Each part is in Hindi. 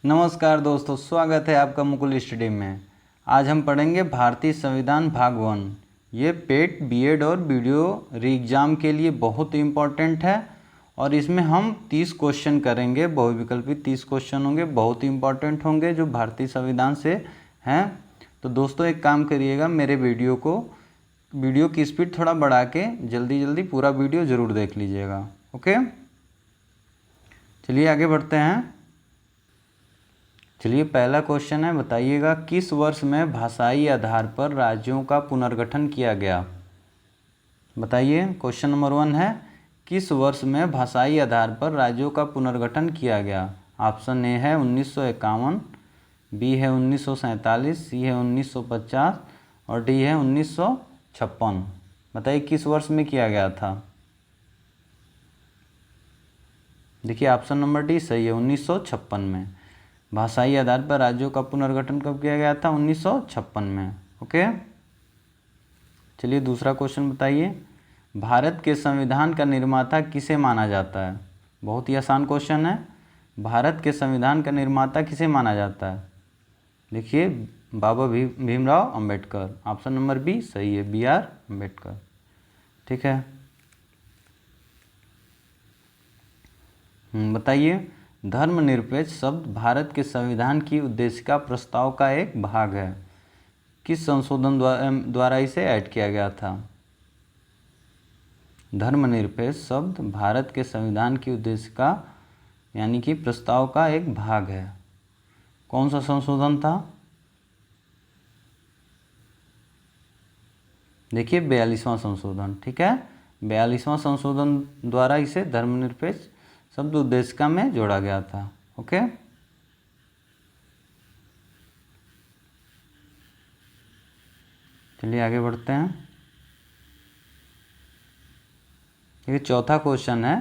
नमस्कार दोस्तों, स्वागत है आपका मुकुल स्टडी में। आज हम पढ़ेंगे भारतीय संविधान भाग 1। ये पेट, बीएड और वीडियो री एग्ज़ाम के लिए बहुत इम्पॉर्टेंट है और इसमें हम 30 क्वेश्चन करेंगे। बहुविकल्पी 30 क्वेश्चन होंगे, बहुत इम्पॉर्टेंट होंगे जो भारतीय संविधान से हैं। तो दोस्तों एक काम करिएगा, मेरे वीडियो की स्पीड थोड़ा बढ़ा के जल्दी पूरा वीडियो ज़रूर देख लीजिएगा। ओके, चलिए आगे बढ़ते हैं। चलिए पहला क्वेश्चन है, बताइएगा किस वर्ष में भाषाई आधार पर राज्यों का पुनर्गठन किया गया। बताइए, क्वेश्चन नंबर 1 है, किस वर्ष में भाषाई आधार पर राज्यों का पुनर्गठन किया गया। ऑप्शन ए है 1951, बी है 1947, सी है 1950 और डी है 1956। बताइए किस वर्ष में किया गया था। देखिए ऑप्शन नंबर डी सही है, 1956 में। भाषाई आधार पर राज्यों का पुनर्गठन कब किया गया था? 1956 में। ओके, चलिए दूसरा क्वेश्चन बताइए, भारत के संविधान का निर्माता किसे माना जाता है। बहुत ही आसान क्वेश्चन है, भारत के संविधान का निर्माता किसे माना जाता है। देखिए Baba Bhimrao Ambedkar. Option number B सही है, BR अम्बेडकर। ठीक है, बताइए, धर्मनिरपेक्ष शब्द भारत के संविधान की उद्देशिका प्रस्ताव का एक भाग है। किस संशोधन द्वारा इसे ऐड किया गया था। धर्मनिरपेक्ष शब्द भारत के संविधान की उद्देशिका यानी कि प्रस्ताव का एक भाग है। कौन सा संशोधन था? देखिए 42वां संशोधन। ठीक है, 42वां संशोधन द्वारा इसे धर्मनिरपेक्ष शब्द उद्देशिका में जोड़ा गया था। ओके, चलिए आगे बढ़ते हैं। ये चौथा क्वेश्चन है,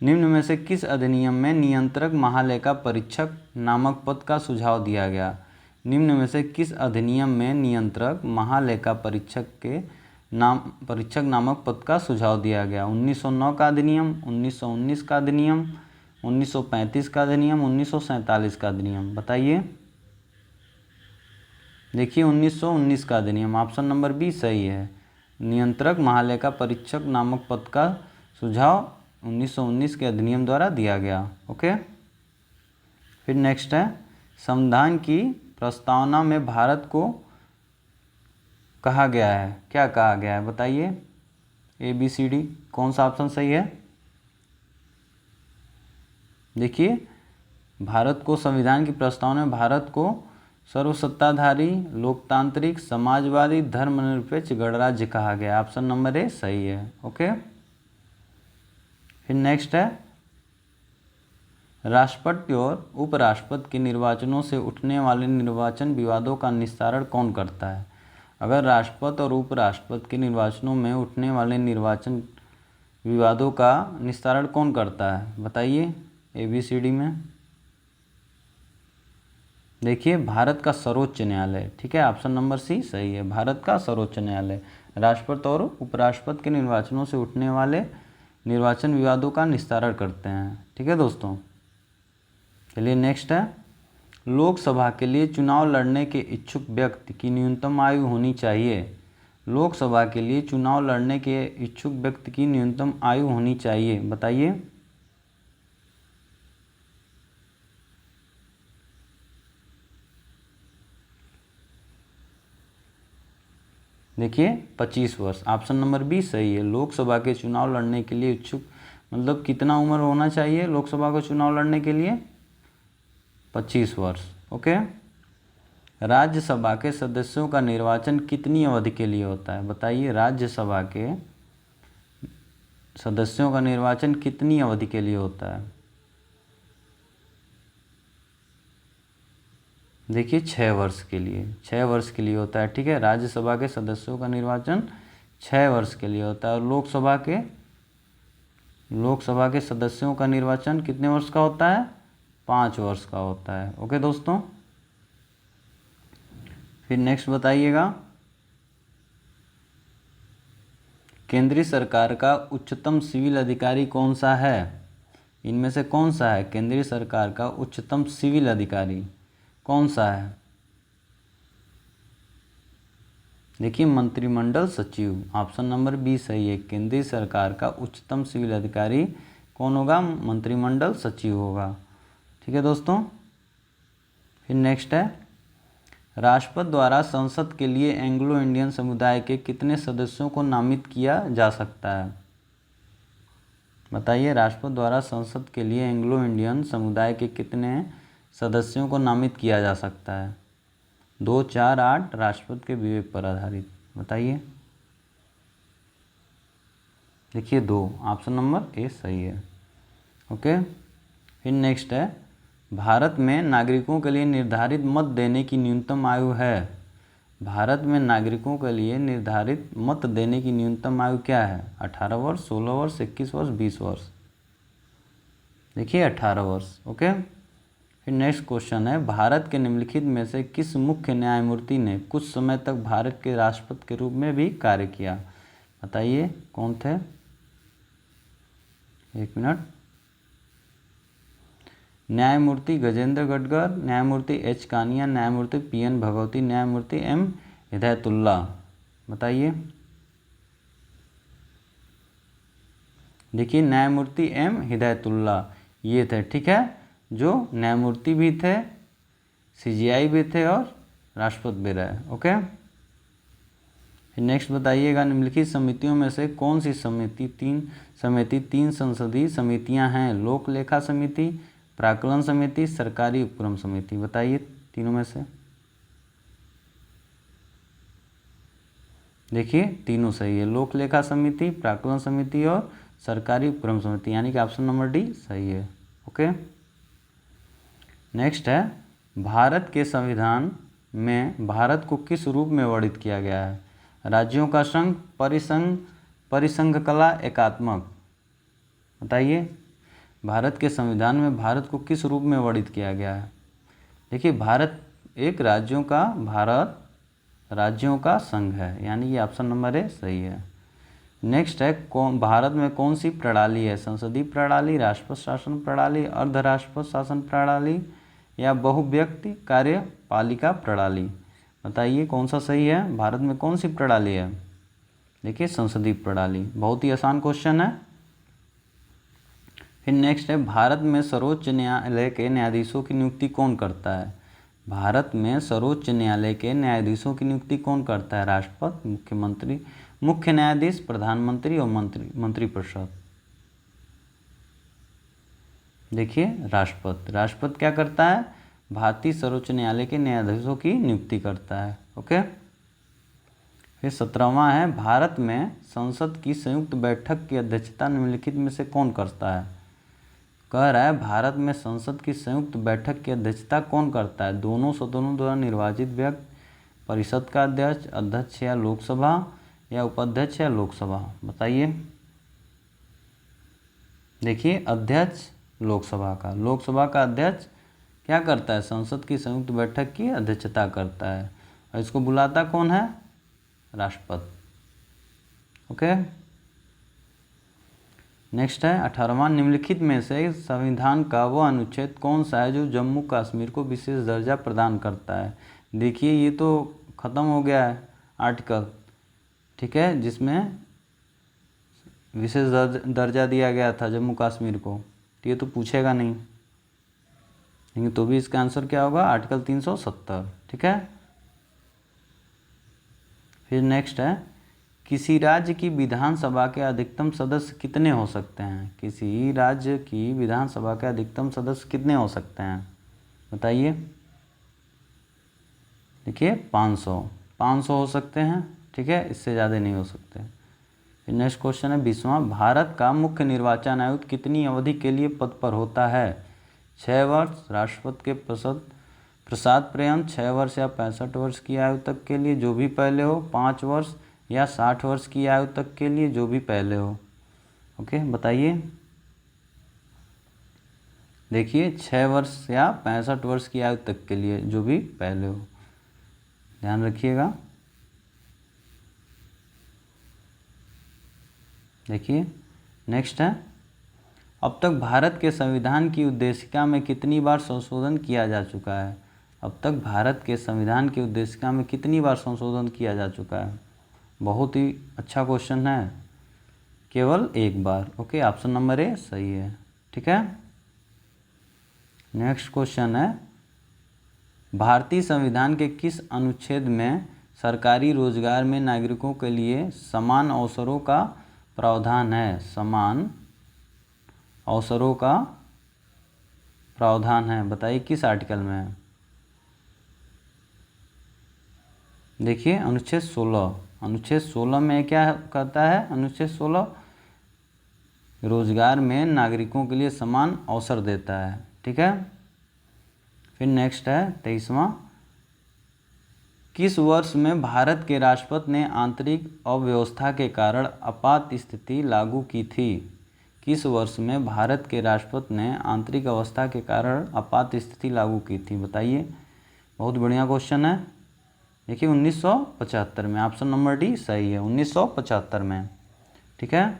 निम्न में से किस अधिनियम में नियंत्रक महालेखा परीक्षक नामक पद का सुझाव दिया गया। निम्न में से किस अधिनियम में नियंत्रक महालेखा परीक्षक नामक पद का सुझाव दिया गया। 1909 का अधिनियम, 1919 का अधिनियम, 1935 का अधिनियम, 1947 का अधिनियम। बताइए। देखिए 1919 का अधिनियम। ऑप्शन नंबर बी सही है, नियंत्रक महालेखा परीक्षक नामक पद का सुझाव 1919 के अधिनियम द्वारा दिया गया। ओके, फिर नेक्स्ट है, संविधान की प्रस्तावना में भारत को कहा गया है। क्या कहा गया है बताइए। ABCD कौन सा ऑप्शन सही है। देखिए भारत को, संविधान की प्रस्तावना में भारत को सर्वसत्ताधारी, लोकतांत्रिक, समाजवादी, धर्मनिरपेक्ष गणराज्य कहा गया। ऑप्शन नंबर ए सही है। ओके, फिर नेक्स्ट है, राष्ट्रपति और उपराष्ट्रपति के निर्वाचनों से उठने वाले निर्वाचन विवादों का निस्तारण कौन करता है। अगर राष्ट्रपति और उपराष्ट्रपति के निर्वाचनों में उठने वाले निर्वाचन विवादों का निस्तारण कौन करता है। बताइए ABCD में। देखिए भारत का सर्वोच्च न्यायालय। ठीक है, ऑप्शन नंबर सी सही है, भारत का सर्वोच्च न्यायालय राष्ट्रपति और उपराष्ट्रपति के निर्वाचनों से उठने वाले निर्वाचन विवादों का निस्तारण करते हैं। ठीक है दोस्तों, चलिए नेक्स्ट है, लोकसभा के लिए चुनाव लड़ने के इच्छुक व्यक्ति की न्यूनतम आयु होनी चाहिए। लोकसभा के लिए चुनाव लड़ने के इच्छुक व्यक्ति की न्यूनतम आयु होनी चाहिए। बताइए। देखिए 25 वर्ष। ऑप्शन नंबर बी सही है, लोकसभा के चुनाव लड़ने के लिए इच्छुक मतलब कितना उम्र होना चाहिए लोकसभा को चुनाव लड़ने के लिए? 25 वर्ष। ओके, राज्यसभा के सदस्यों का निर्वाचन कितनी अवधि के लिए होता है। बताइए, राज्यसभा के सदस्यों का निर्वाचन कितनी अवधि के लिए होता है। देखिए 6 वर्ष के लिए, 6 वर्ष के लिए होता है। ठीक है, राज्यसभा के सदस्यों का निर्वाचन 6 वर्ष के लिए होता है और लोकसभा के सदस्यों का निर्वाचन कितने वर्ष का होता है? 5 वर्ष का होता है। ओके दोस्तों, फिर नेक्स्ट बताइएगा, केंद्रीय सरकार का उच्चतम सिविल अधिकारी कौन सा है। इनमें से कौन सा है केंद्रीय सरकार का उच्चतम सिविल अधिकारी? कौन सा है? देखिए मंत्रिमंडल सचिव, ऑप्शन नंबर बी सही है। केंद्रीय सरकार का उच्चतम सिविल अधिकारी कौन होगा? मंत्रिमंडल सचिव होगा। ठीक है दोस्तों। फिर नेक्स्ट है, राष्ट्रपति द्वारा संसद के लिए एंग्लो इंडियन समुदाय के कितने सदस्यों को नामित किया जा सकता है? बताइए, राष्ट्रपति द्वारा संसद के लिए एंग्लो इंडियन समुदाय के कितने सदस्यों को नामित किया जा सकता है? 2, 4, 8, राष्ट्रपति के विवेक पर आधारित। बताइए। देखिए 2, ऑप्शन नंबर ए सही है। ओके। फिर नेक्स्ट है, भारत में नागरिकों के लिए निर्धारित मत देने की न्यूनतम आयु है? भारत में नागरिकों के लिए निर्धारित मत देने की न्यूनतम आयु क्या है? 18 वर्ष, 16 वर्ष, 21 वर्ष, 20 वर्ष। देखिए 18 वर्ष। ओके। फिर नेक्स्ट क्वेश्चन है, भारत के निम्नलिखित में से किस मुख्य न्यायमूर्ति ने कुछ समय तक भारत के राष्ट्रपति के रूप में भी कार्य किया? बताइए कौन थे? एक मिनट। न्यायमूर्ति गजेंद्र गडगर, न्यायमूर्ति एच कानिया, न्यायमूर्ति पी.एन. भगवती, न्यायमूर्ति एम. हिदायतुल्ला। बताइए। देखिए न्यायमूर्ति एम. हिदायतुल्ला ये थे। ठीक है, जो न्यायमूर्ति भी थे, सीजीआई भी थे और राष्ट्रपति भी रहे। ओके। फिर नेक्स्ट बताइएगा, निम्नलिखित समितियों में से कौन सी समिति तीन संसदीय समितियां हैं? लोक लेखा समिति, प्राक्कलन समिति, सरकारी उपक्रम समिति। बताइए तीनों में से। देखिए तीनों सही है, लोक लेखा समिति, प्राक्कलन समिति और सरकारी उपक्रम समिति, यानी कि ऑप्शन नंबर डी सही है। ओके। नेक्स्ट है, भारत के संविधान में भारत को किस रूप में वर्णित किया गया है? राज्यों का संघ, परिसंघ, परिसंघ कला, एकात्मक। बताइए, भारत के संविधान में भारत को किस रूप में वर्णित किया गया है? देखिए भारत एक राज्यों का संघ है, यानी कि ऑप्शन नंबर ए सही है। नेक्स्ट है, भारत में कौन सी प्रणाली है? संसदीय प्रणाली, राष्ट्रपति शासन प्रणाली, अर्ध राष्ट्रपति शासन प्रणाली या बहुव्यक्ति कार्यपालिका प्रणाली? बताइए कौन सा सही है? भारत में कौन सी प्रणाली है? देखिए संसदीय प्रणाली। बहुत ही आसान क्वेश्चन है। फिर नेक्स्ट है, भारत में सर्वोच्च न्यायालय के न्यायाधीशों की नियुक्ति कौन करता है? भारत में सर्वोच्च न्यायालय के न्यायाधीशों की नियुक्ति कौन करता है? राष्ट्रपति, मुख्यमंत्री, मुख्य न्यायाधीश, प्रधानमंत्री और मंत्रिपरिषद। देखिए राष्ट्रपति। राष्ट्रपति क्या करता है? भारतीय सर्वोच्च न्यायालय के न्यायाधीशों की नियुक्ति करता है। ओके। फिर 17वां है, भारत में संसद की संयुक्त बैठक की अध्यक्षता निम्नलिखित में से कौन करता है? कह रहा है भारत में संसद की संयुक्त बैठक की अध्यक्षता कौन करता है? दोनों सदनों द्वारा निर्वाचित व्यक्ति, परिषद का अध्यक्ष, अध्यक्ष या लोकसभा या उपाध्यक्ष या लोकसभा? बताइए। देखिए अध्यक्ष लोकसभा का अध्यक्ष क्या करता है? संसद की संयुक्त बैठक की अध्यक्षता करता है और इसको बुलाता कौन है? राष्ट्रपति। ओके। नेक्स्ट है 18वां, निम्नलिखित में से संविधान का वह अनुच्छेद कौन सा है जो जम्मू कश्मीर को विशेष दर्जा प्रदान करता है? देखिए ये तो ख़त्म हो गया है आर्टिकल, ठीक है, जिसमें विशेष दर्जा दिया गया था जम्मू कश्मीर को, तो ये तो पूछेगा नहीं, लेकिन तो भी इसका आंसर क्या होगा? आर्टिकल 370। ठीक है। फिर नेक्स्ट है, किसी राज्य की विधानसभा के अधिकतम सदस्य कितने हो सकते हैं? किसी राज्य की विधानसभा के अधिकतम सदस्य कितने हो सकते हैं? बताइए। देखिए 500 हो सकते हैं। ठीक है, इससे ज़्यादा नहीं हो सकते। फिर नेक्स्ट क्वेश्चन है 20वां, भारत का मुख्य निर्वाचन आयुक्त कितनी अवधि के लिए पद पर होता है? 6 वर्ष, राष्ट्रपति के प्रसाद पर्यंत, 6 वर्ष या 65 वर्ष की आयु तक के लिए जो भी पहले हो, 5 वर्ष या 60 वर्ष की आयु तक के लिए जो भी पहले हो। ओके, बताइए। देखिए 6 वर्ष या 65 वर्ष की आयु तक के लिए जो भी पहले हो, ध्यान रखिएगा। देखिए नेक्स्ट है, अब तक भारत के संविधान की उद्देशिका में कितनी बार संशोधन किया जा चुका है? अब तक भारत के संविधान की उद्देशिका में कितनी बार संशोधन किया जा चुका है? बहुत ही अच्छा क्वेश्चन है, केवल एक बार। ओके, ऑप्शन नंबर ए सही है। ठीक है, नेक्स्ट क्वेश्चन है, भारतीय संविधान के किस अनुच्छेद में सरकारी रोजगार में नागरिकों के लिए समान अवसरों का प्रावधान है? समान अवसरों का प्रावधान है, बताइए किस आर्टिकल में है? देखिए अनुच्छेद 16। अनुच्छेद 16 में क्या कहता है? अनुच्छेद 16 रोजगार में नागरिकों के लिए समान अवसर देता है। ठीक है, फिर नेक्स्ट है 23वां, किस वर्ष में भारत के राष्ट्रपति ने आंतरिक अव्यवस्था के कारण आपात स्थिति लागू की थी? किस वर्ष में भारत के राष्ट्रपति ने आंतरिक अवस्था के कारण आपात स्थिति लागू की थी? बताइए, बहुत बढ़िया क्वेश्चन है। देखिए 1975 में, ऑप्शन नंबर डी सही है, 1975 में। ठीक है,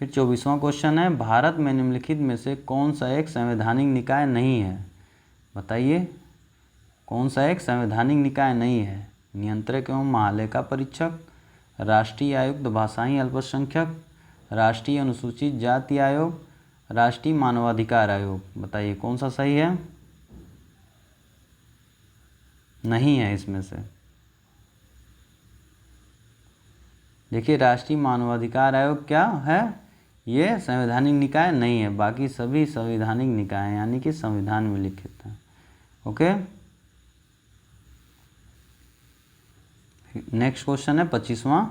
फिर 24वां क्वेश्चन है, भारत में निम्नलिखित में से कौन सा एक संवैधानिक निकाय नहीं है? बताइए कौन सा एक संवैधानिक निकाय नहीं है? नियंत्रक एवं महालेखा परीक्षक, राष्ट्रीय आयुक्त भाषाई अल्पसंख्यक, राष्ट्रीय अनुसूचित जाति आयोग, राष्ट्रीय मानवाधिकार आयोग। बताइए कौन सा सही है? नहीं है इसमें से। देखिए राष्ट्रीय मानवाधिकार आयोग क्या है? ये संवैधानिक निकाय नहीं है, बाकी सभी संवैधानिक निकाय हैं, यानी कि संविधान में लिखित है। ओके, नेक्स्ट क्वेश्चन है 25वां,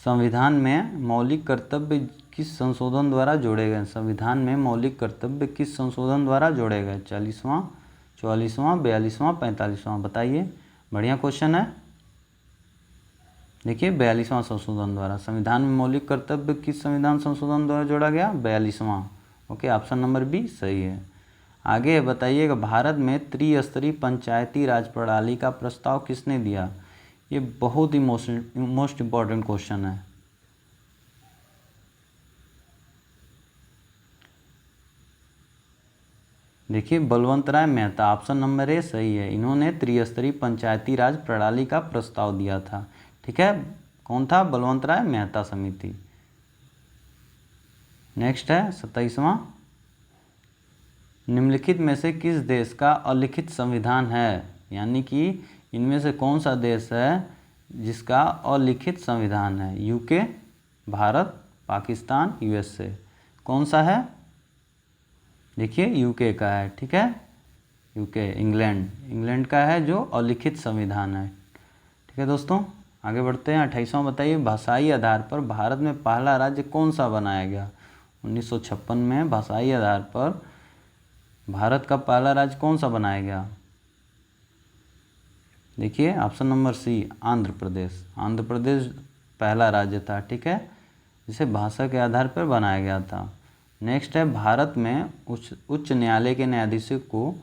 संविधान में मौलिक कर्तव्य किस संशोधन द्वारा जोड़े गए? संविधान में मौलिक कर्तव्य किस संशोधन द्वारा जोड़े गए? 40वां, 44वां, 42वां, 45वां। बताइए, बढ़िया क्वेश्चन है। देखिए 42वां संशोधन द्वारा। संविधान में मौलिक कर्तव्य किस संविधान संशोधन द्वारा जोड़ा गया? 42वां। ओके, ऑप्शन नंबर बी सही है। आगे बताइएगा, भारत में त्रिस्तरीय पंचायती राज प्रणाली का प्रस्ताव किसने दिया? ये बहुत ही मोस्ट इम्पॉर्टेंट क्वेश्चन है। देखिए बलवंत राय मेहता, ऑप्शन नंबर ए सही है। इन्होंने त्रिस्तरीय पंचायती राज प्रणाली का प्रस्ताव दिया था। ठीक है, कौन था? बलवंत राय मेहता समिति। नेक्स्ट है 27वां, निम्नलिखित में से किस देश का अलिखित संविधान है? यानी कि इनमें से कौन सा देश है जिसका अलिखित संविधान है? UK, Bharat, Pakistan, USA. कौन सा है? देखिए यूके का है। ठीक है, यूके, इंग्लैंड का है जो अलिखित संविधान है। ठीक है दोस्तों, आगे बढ़ते हैं। 28वां बताइए, भाषाई आधार पर भारत में पहला राज्य कौन सा बनाया गया? 1956 में भाषाई आधार पर भारत का पहला राज्य कौन सा बनाया गया? देखिए option number C, Andhra Pradesh. Andhra Pradesh पहला राज्य था। ठीक है, जिसे भाषा के आधार पर बनाया गया था। नेक्स्ट है, भारत में उच्च न्यायालय के न्यायाधीशों को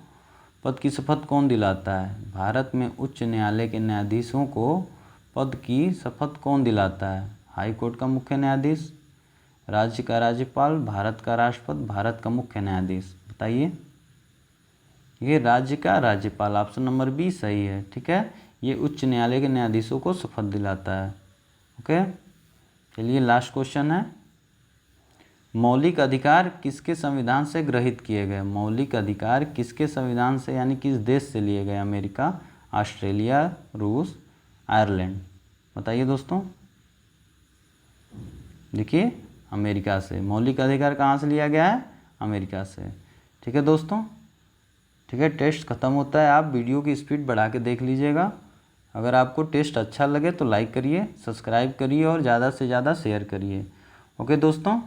पद की शपथ कौन दिलाता है? भारत में उच्च न्यायालय के न्यायाधीशों को पद की शपथ कौन दिलाता है? हाई कोर्ट का मुख्य न्यायाधीश, राज्य का राज्यपाल, भारत का राष्ट्रपति, भारत का मुख्य न्यायाधीश। बताइए, ये राज्य का राज्यपाल, ऑप्शन नंबर बी सही है। ठीक है, ये उच्च न्यायालय के न्यायाधीशों को शपथ दिलाता है। ओके, चलिए लास्ट क्वेश्चन है, मौलिक अधिकार किसके संविधान से ग्रहित किए गए? मौलिक अधिकार किसके संविधान से, यानी किस देश से लिए गए? अमेरिका, ऑस्ट्रेलिया, रूस, आयरलैंड। बताइए दोस्तों। देखिए अमेरिका से। मौलिक अधिकार कहाँ से लिया गया है? अमेरिका से। ठीक है दोस्तों, ठीक है, टेस्ट खत्म होता है। आप वीडियो की स्पीड बढ़ा के देख लीजिएगा। अगर आपको टेस्ट अच्छा लगे तो लाइक करिए, सब्सक्राइब करिए और ज़्यादा से ज़्यादा शेयर करिए। ओके दोस्तों,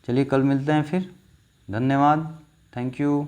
चलिए कल मिलते हैं फिर। धन्यवाद, थैंक यू।